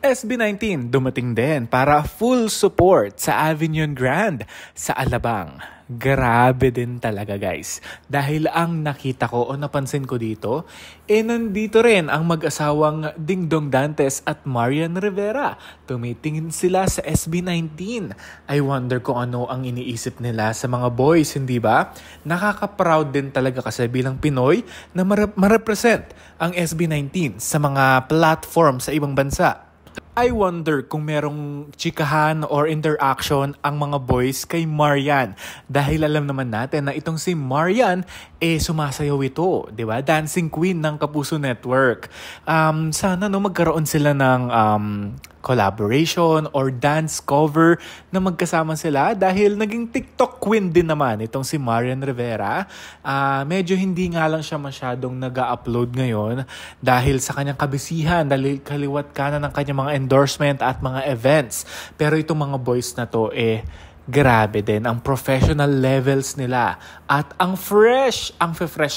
SB19 dumating din para full support sa Avignon Grand sa Alabang. Grabe din talaga guys. Dahil ang nakita ko o napansin ko dito, nandito rin ang mag-asawang Dingdong Dantes at Marian Rivera. Tumitingin sila sa SB19. I wonder kung ano ang iniisip nila sa mga boys, hindi ba? Nakaka-proud din talaga kasi bilang Pinoy na ma-represent ang SB19 sa mga platform sa ibang bansa. I wonder kung merong chikahan or interaction ang mga boys kay Marian. Dahil alam naman natin na itong si Marian, sumasayaw ito, di ba? Dancing Queen ng Kapuso Network. Sana magkaroon sila ng collaboration or dance cover na magkasama sila dahil naging TikTok queen din naman itong si Marian Rivera. Medyo hindi nga lang siya masyadong nag-upload ngayon dahil sa kanyang kabisihan, dahil kaliwat kanan ng kanyang mga endorsement at mga events. Pero itong mga boys na to grabe din ang professional levels nila at ang fresh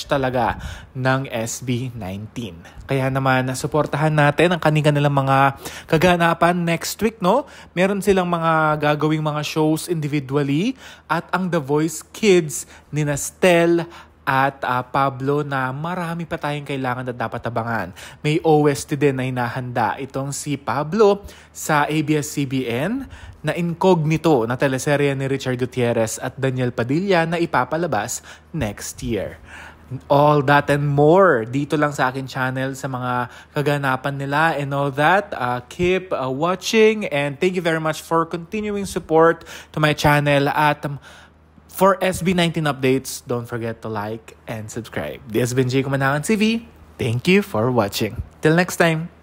talaga ng SB19. Kaya naman suportahan natin ang kanilang mga kaganapan next week, no? Meron silang mga gagawing mga shows individually at ang The Voice Kids ni Stel at Pablo na marami pa tayong kailangan na dapat abangan. May OST din na hinahanda itong si Pablo sa ABS-CBN na Incognito na teleserye ni Richard Gutierrez at Daniel Padilla na ipapalabas next year. All that and more dito lang sa akin channel sa mga kaganapan nila and all that. Keep watching and thank you very much for continuing support to my channel at for SB19 updates, don't forget to like and subscribe. This has been Jay Kumanangan TV. Thank you for watching. Till next time.